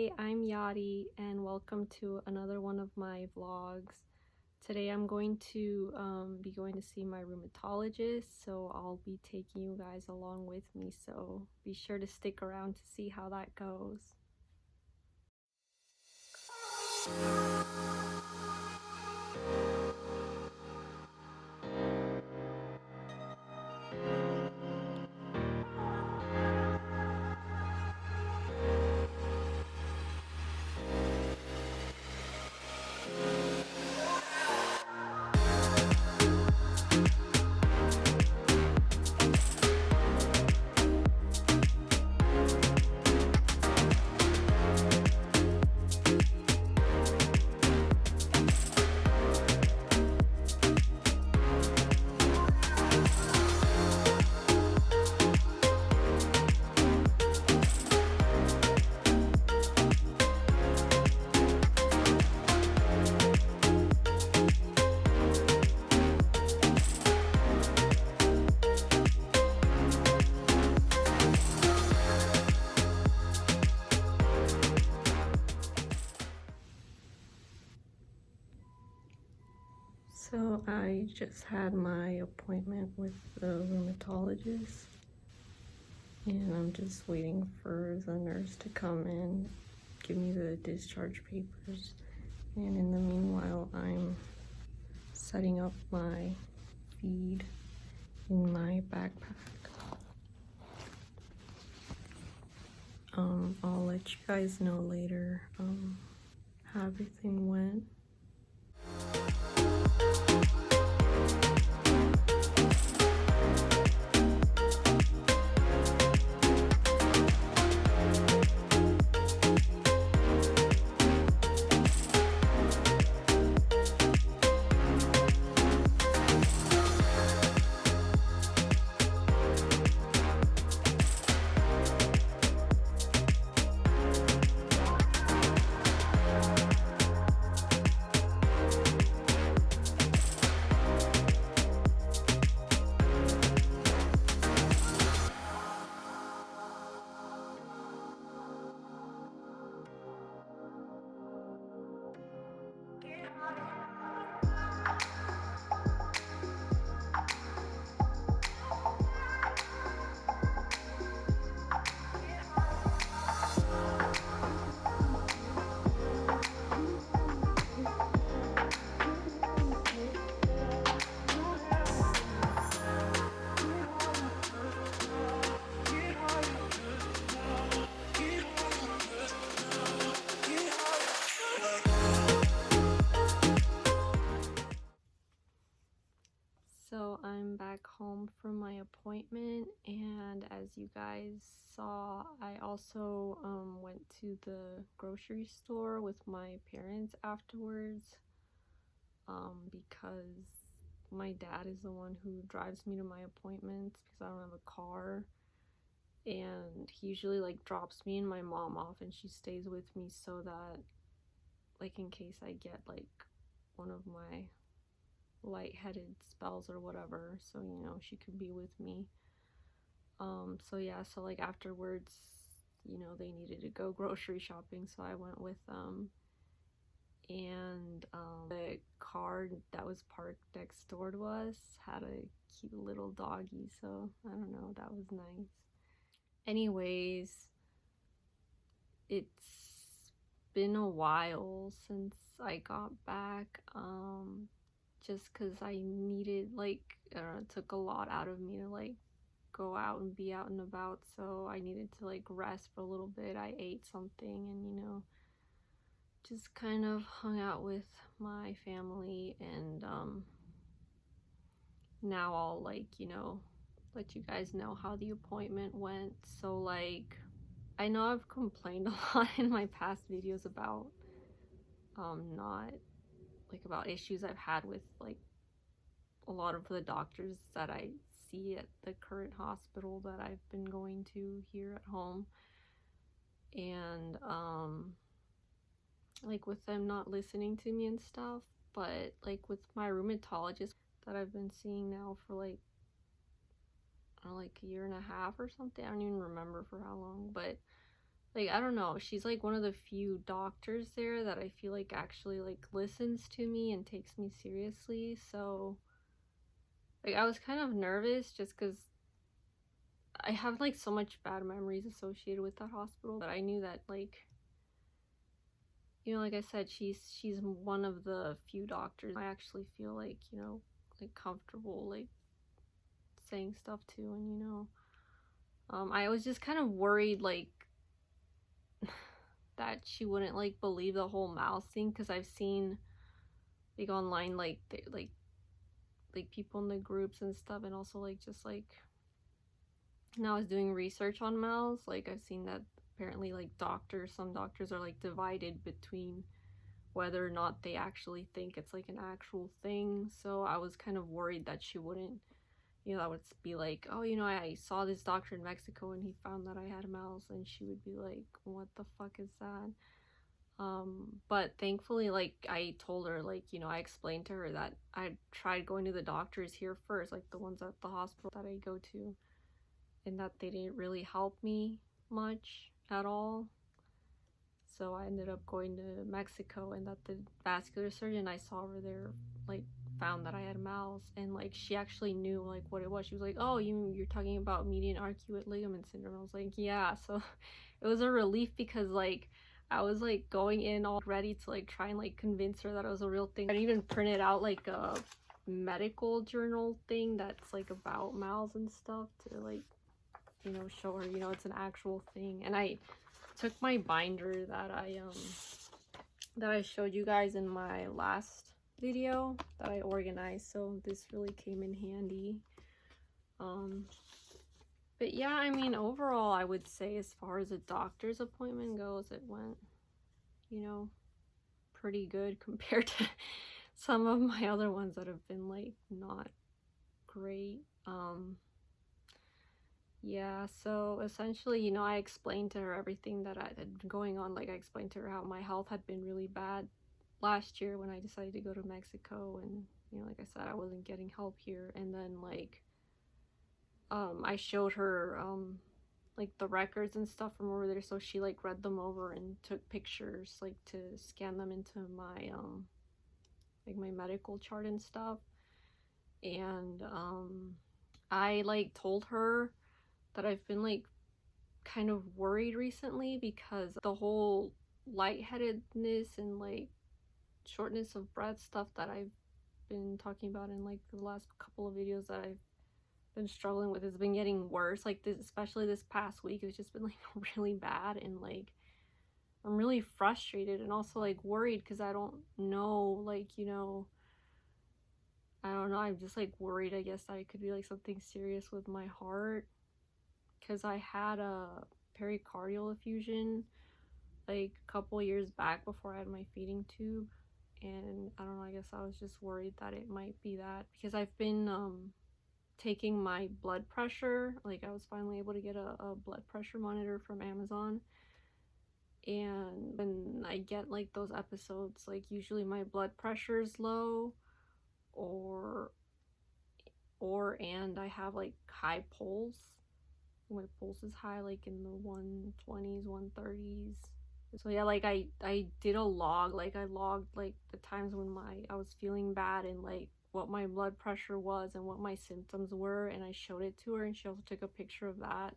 Hey, I'm Yadi and welcome to another one of my vlogs. Today I'm going to be going to see my rheumatologist, so I'll be taking you guys along with me, so be sure to stick around to see how that goes. So I just had my appointment with the rheumatologist and I'm just waiting for the nurse to come in, give me the discharge papers, and in the meanwhile I'm setting up my feed in my backpack. I'll let you guys know later how everything went. So I'm back home from my appointment, and as you guys saw, I also went to the grocery store with my parents afterwards because my dad is the one who drives me to my appointments because I don't have a car, and he usually like drops me and my mom off and she stays with me so that like in case I get like one of my lightheaded spells or whatever, so you know she could be with me. So yeah, so like afterwards, you know, they needed to go grocery shopping, so I went with them. And the car that was parked next door to us had a cute little doggy, so I don't know, that was nice. Anyways, it's been a while since I got back, just because I needed, like, it took a lot out of me to, like, go out and be out and about, so I needed to, like, rest for a little bit. I ate something and, you know, just kind of hung out with my family, and, now I'll, like, you know, let you guys know how the appointment went. So, like, I know I've complained a lot in my past videos about, not, like, about issues I've had with, like, a lot of the doctors that I see at the current hospital that I've been going to here at home, and like with them not listening to me and stuff. But like with my rheumatologist that I've been seeing now for like, I don't know, like a year and a half or something, I don't even remember for how long, but like, I don't know, she's like one of the few doctors there that I feel like actually like listens to me and takes me seriously. So like I was kind of nervous just because I have like so much bad memories associated with that hospital, but I knew that like, you know, like I said, she's one of the few doctors I actually feel like, you know, like comfortable like saying stuff to. And you know, I was just kind of worried like that she wouldn't like believe the whole mouse thing, because I've seen like online like people in the groups and stuff, and also like just like now I was doing research on mouse, like I've seen that apparently like some doctors are like divided between whether or not they actually think it's like an actual thing. So I was kind of worried that she wouldn't, you know, I would be like, oh, you know, I saw this doctor in Mexico and he found that I had a mouse, and she would be like, what the fuck is that? But thankfully, like I told her, like, you know, I explained to her that I tried going to the doctors here first, like the ones at the hospital that I go to, and that they didn't really help me much at all. So I ended up going to Mexico, and that the vascular surgeon I saw over there like found that I had a mouse, and like she actually knew like what it was. She was like, "Oh, you're talking about median arcuate ligament syndrome." I was like, "Yeah." So it was a relief, because like I was like going in all ready to like try and like convince her that it was a real thing. I even printed out like a medical journal thing that's like about mouths and stuff to like, you know, show her, you know, it's an actual thing. And I took my binder that I showed you guys in my last video that I organized, so this really came in handy. But yeah, I mean, overall I would say as far as a doctor's appointment goes, it went, you know, pretty good compared to some of my other ones that have been like not great. Yeah, so essentially, you know, I explained to her everything that I had been going on. Like I explained to her how my health had been really bad last year when I decided to go to Mexico, and you know, like I said, I wasn't getting help here. And then like I showed her like the records and stuff from over there, so she like read them over and took pictures like to scan them into my like my medical chart and stuff. And I like told her that I've been like kind of worried recently because the whole lightheadedness and like shortness of breath stuff that I've been talking about in like the last couple of videos that I've been struggling with has been getting worse. Like this, especially this past week, it's just been like really bad, and like I'm really frustrated and also like worried because I don't know, like, you know, I don't know, I'm just like worried, I guess, that it could be like something serious with my heart, because I had a pericardial effusion like a couple years back before I had my feeding tube. And I don't know, I guess I was just worried that it might be that, because I've been taking my blood pressure. Like I was finally able to get a blood pressure monitor from Amazon, and when I get like those episodes, like usually my blood pressure is low, or and I have like high pulse. My pulse is high, like in the 120s, 130s. So yeah, like I did a log, like I logged like the times when I was feeling bad, and like what my blood pressure was and what my symptoms were, and I showed it to her, and she also took a picture of that.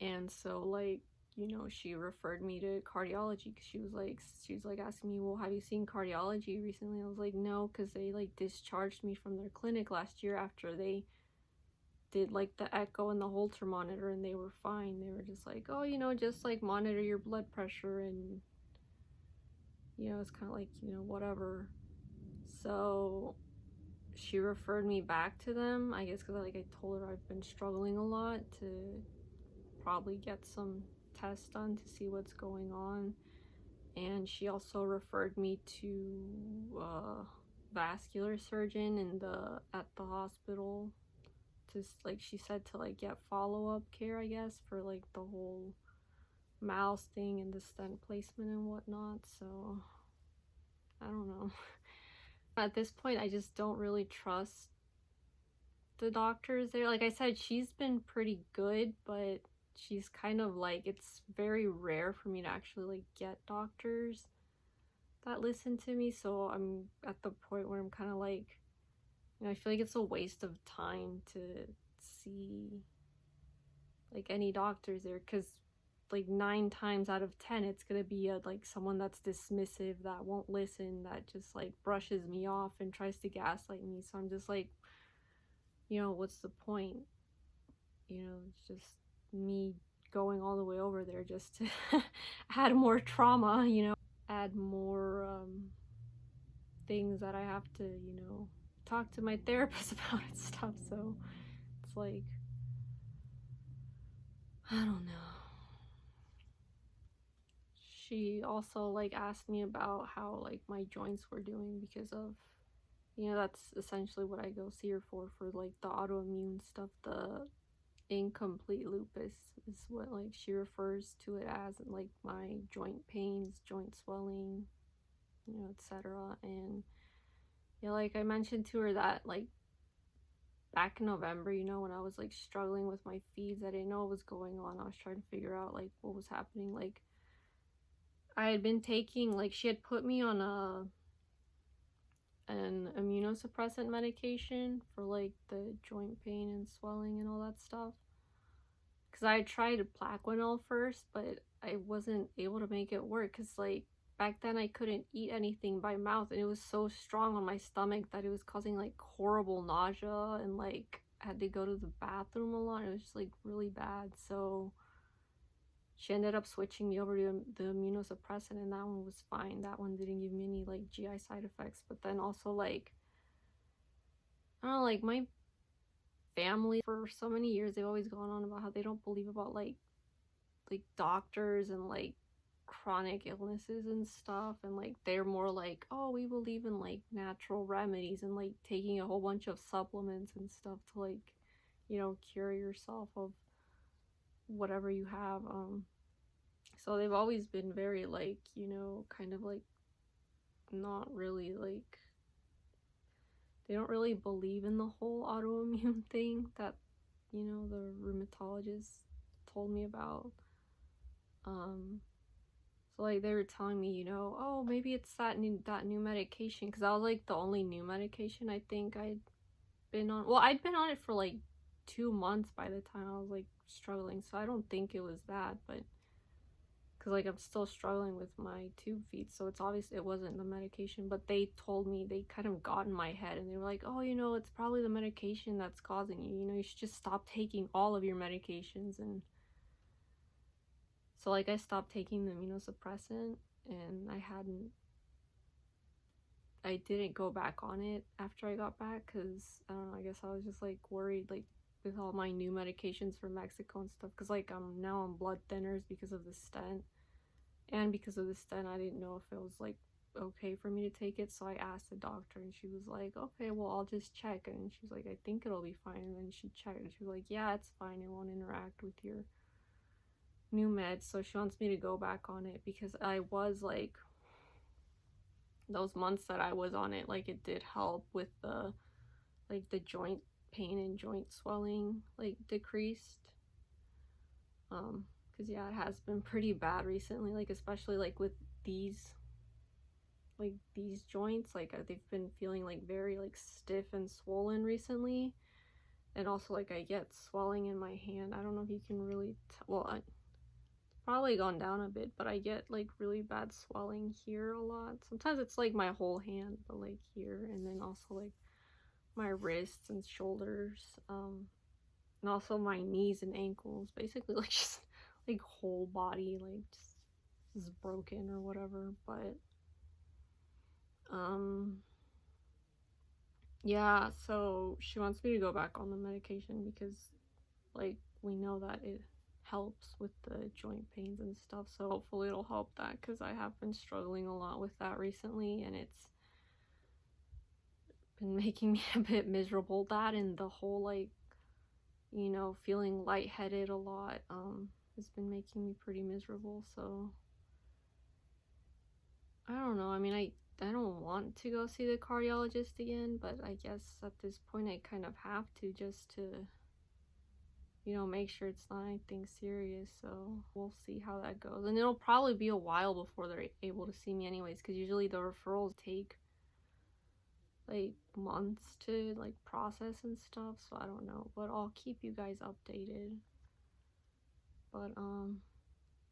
And so like, you know, she referred me to cardiology, because she was like asking me, well, have you seen cardiology recently? I was like, no, because they like discharged me from their clinic last year after they did like the echo and the Holter monitor, and they were fine. They were just like, oh, you know, just like monitor your blood pressure, and you know, it's kind of like, you know, whatever. So she referred me back to them, I guess, because like I told her I've been struggling a lot, to probably get some tests done to see what's going on. And she also referred me to a vascular surgeon at the hospital, to like, she said to like get follow-up care, I guess, for like the whole mouse thing and the stent placement and whatnot. So I don't know. At this point, I just don't really trust the doctors there. Like I said, she's been pretty good, but she's kind of like, it's very rare for me to actually like get doctors that listen to me, so I'm at the point where I'm kind of like, I feel like it's a waste of time to see like any doctors there, because like 9 times out of 10 it's gonna be like someone that's dismissive, that won't listen, that just like brushes me off and tries to gaslight me. So I'm just like, what's the point? It's just me going all the way over there just to add more trauma, add more things that I have to, talk to my therapist about and stuff. So it's like, I don't know. She also like asked me about how like my joints were doing because of, that's essentially what I go see her for like the autoimmune stuff. The incomplete lupus is what like she refers to it as, and like my joint pains, joint swelling, etc. And yeah, like I mentioned to her that like back in November, when I was like struggling with my feeds, I didn't know what was going on. I was trying to figure out like what was happening. Like I had been taking, like she had put me on an immunosuppressant medication for like the joint pain and swelling and all that stuff. Because I tried Plaquenil first, but I wasn't able to make it work because like back then I couldn't eat anything by mouth, and it was so strong on my stomach that it was causing like horrible nausea, and like I had to go to the bathroom a lot. It was just like really bad. So she ended up switching me over to the immunosuppressant, and that one was fine. That one didn't give me any like GI side effects. But then also like, I don't know, like my family for so many years, they've always gone on about how they don't believe about like doctors and like chronic illnesses and stuff, and like they're more like, oh, we believe in like natural remedies and like taking a whole bunch of supplements and stuff to like, cure yourself of whatever you have. So they've always been very like, kind of like not really like, they don't really believe in the whole autoimmune thing that, the rheumatologist told me about. So like they were telling me, oh, maybe it's that new medication, because that was like the only new medication I think I'd been on. Well, I'd been on it for like 2 months by the time I was like struggling, so I don't think it was that, but because like I'm still struggling with my tube feet, so it's obvious it wasn't the medication. But they told me, they kind of got in my head, and they were like, oh, it's probably the medication that's causing you, you should just stop taking all of your medications. And so like I stopped taking the immunosuppressant, and I didn't go back on it after I got back, because I don't know, I guess I was just like worried like with all my new medications from Mexico and stuff, because like I'm now on blood thinners because of the stent, and because of the stent I didn't know if it was like okay for me to take it. So I asked the doctor, and she was like, okay, well, I'll just check. And she's like, I think it'll be fine. And then she checked, and she was like, yeah, it's fine, it won't interact with your new meds. So she wants me to go back on it, because I was like, those months that I was on it, like it did help with the like the joint pain and joint swelling like decreased. Because yeah, it has been pretty bad recently, like especially like with these joints, like they've been feeling like very like stiff and swollen recently. And also like I get swelling in my hand. I don't know if you can really well, it's probably gone down a bit, but I get like really bad swelling here a lot. Sometimes it's like my whole hand, but like here, and then also like my wrists and shoulders, and also my knees and ankles, basically like just like whole body like just is broken or whatever. But yeah, so she wants me to go back on the medication, because like we know that it helps with the joint pains and stuff. So hopefully it'll help that, because I have been struggling a lot with that recently, and it's been making me a bit miserable. That and the whole like, feeling lightheaded a lot has been making me pretty miserable. So I don't know. I mean, I don't want to go see the cardiologist again, but I guess at this point I kind of have to, just to make sure it's not anything serious. So we'll see how that goes. And it'll probably be a while before they're able to see me anyways, because usually the referrals take like months to like process and stuff. So I don't know, but I'll keep you guys updated. But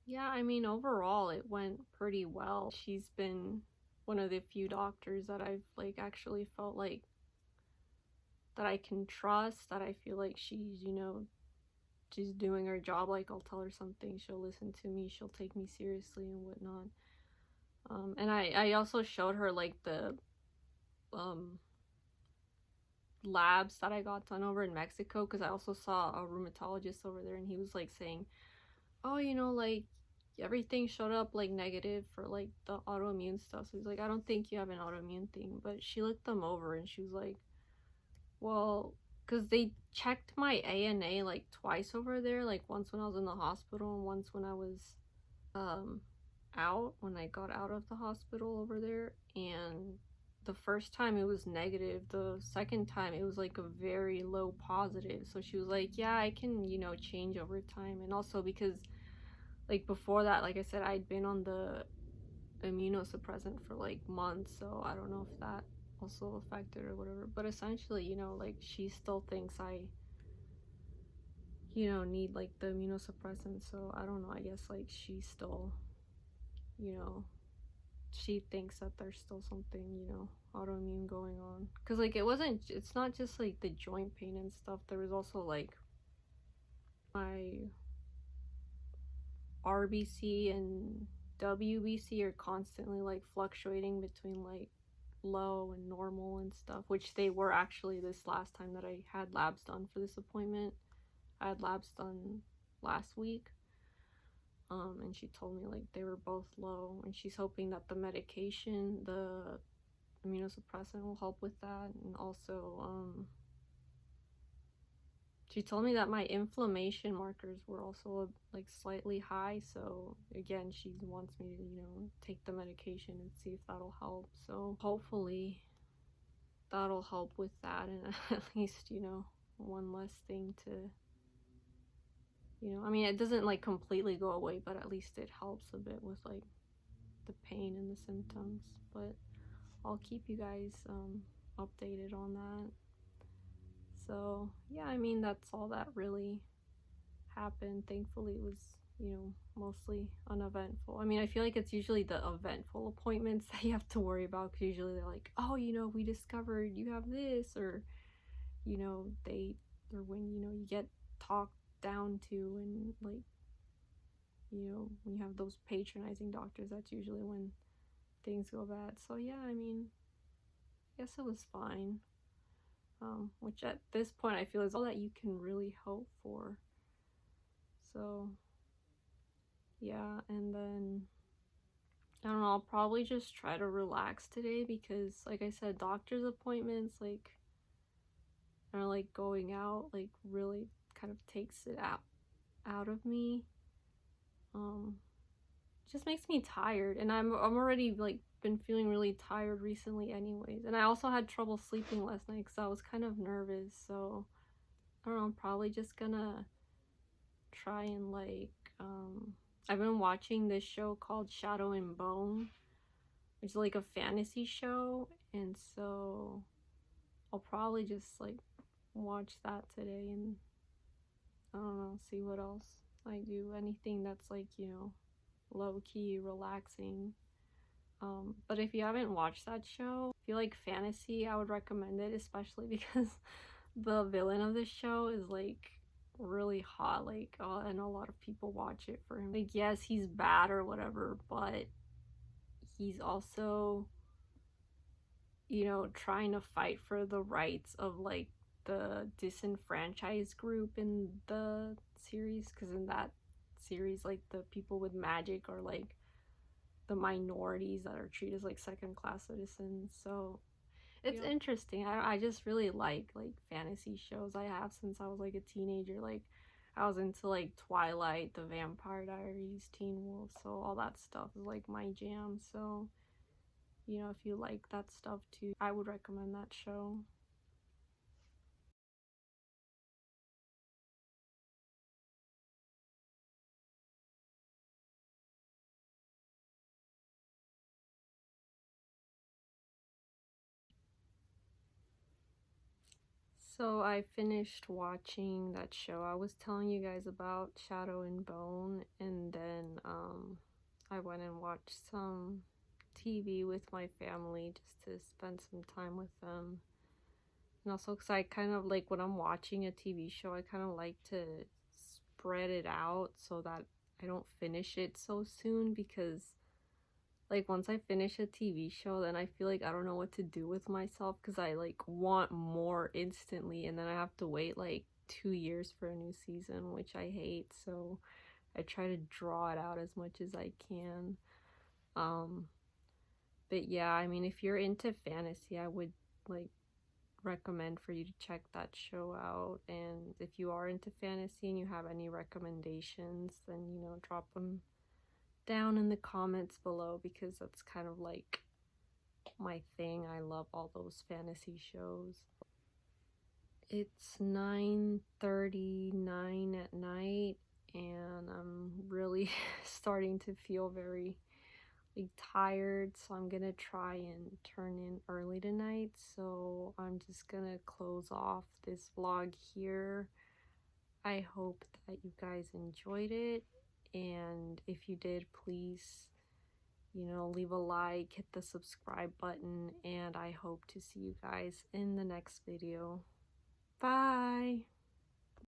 yeah, I mean, overall it went pretty well. She's been one of the few doctors that I've like actually felt like that I can trust, that I feel like she's doing her job. Like, I'll tell her something, she'll listen to me, she'll take me seriously and whatnot. And I also showed her like the labs that I got done over in Mexico, because I also saw a rheumatologist over there, and he was like saying, oh, like everything showed up like negative for like the autoimmune stuff. So he's like, I don't think you have an autoimmune thing. But she looked them over and she was like, well, because they checked my ANA like twice over there, like once when I was in the hospital and once when I was out, when I got out of the hospital over there. And the first time it was negative, the second time it was like a very low positive. So she was like, yeah, I can change over time. And also because like before that, like I said, I'd been on the immunosuppressant for like months, so I don't know if that also affected or whatever. But essentially, like she still thinks I need like the immunosuppressant. So I don't know, I guess like she still, she thinks that there's still something, autoimmune going on. Because like it's not just like the joint pain and stuff. There was also like my RBC and WBC are constantly like fluctuating between like low and normal and stuff, which they were actually this last time that I had labs done for this appointment. I had labs done last week. And she told me like they were both low, and she's hoping that the medication, the immunosuppressant, will help with that. And also she told me that my inflammation markers were also like slightly high, so again she wants me to take the medication and see if that'll help. So hopefully that'll help with that, and at least one less thing to I mean, it doesn't like completely go away, but at least it helps a bit with like the pain and the symptoms. But I'll keep you guys updated on that. So yeah, I mean, that's all that really happened. Thankfully it was mostly uneventful. I mean, I feel like it's usually the eventful appointments that you have to worry about, because usually they're like, oh, we discovered you have this, or or when you get talked down to, and like when you have those patronizing doctors, that's usually when things go bad. So yeah, I mean, I guess it was fine. Which at this point I feel is all that you can really hope for. So yeah, and then I don't know, I'll probably just try to relax today, because like I said, doctor's appointments like are like going out like really kind of takes it out of me. Just makes me tired, and I'm already like been feeling really tired recently anyways. And I also had trouble sleeping last night because I was kind of nervous. So I don't know, I'm probably just gonna try and like I've been watching this show called Shadow and Bone, which is like a fantasy show, and so I'll probably just like watch that today, and I don't know, see what else I do. Anything that's like low-key relaxing. But if you haven't watched that show, if you like fantasy, I would recommend it, especially because the villain of the show is like really hot. Like, I know a lot of people watch it for him. Like, yes, he's bad or whatever, but he's also trying to fight for the rights of like the disenfranchised group in the series, because in that series like the people with magic are like the minorities that are treated as like second-class citizens. So it's interesting. I just really like fantasy shows. I have since I was like a teenager. Like I was into like Twilight, The Vampire Diaries, Teen Wolf, so all that stuff is like my jam. So if you like that stuff too, I would recommend that show. So I finished watching that show I was telling you guys about, Shadow and Bone, and then I went and watched some TV with my family just to spend some time with them. And also because I kind of like when I'm watching a TV show, I kind of like to spread it out so that I don't finish it so soon, because like once I finish a TV show, then I feel like I don't know what to do with myself because I like want more instantly, and then I have to wait like 2 years for a new season, which I hate. So I try to draw it out as much as I can. Um, but yeah, I mean, if you're into fantasy, I would like recommend for you to check that show out. And if you are into fantasy and you have any recommendations, then drop them down in the comments below, because that's kind of like my thing. I love all those fantasy shows. It's 9:39 at night and I'm really starting to feel very like tired, so I'm gonna try and turn in early tonight. So I'm just gonna close off this vlog here. I hope that you guys enjoyed it, and if you did, please leave a like, hit the subscribe button, and I hope to see you guys in the next video. Bye!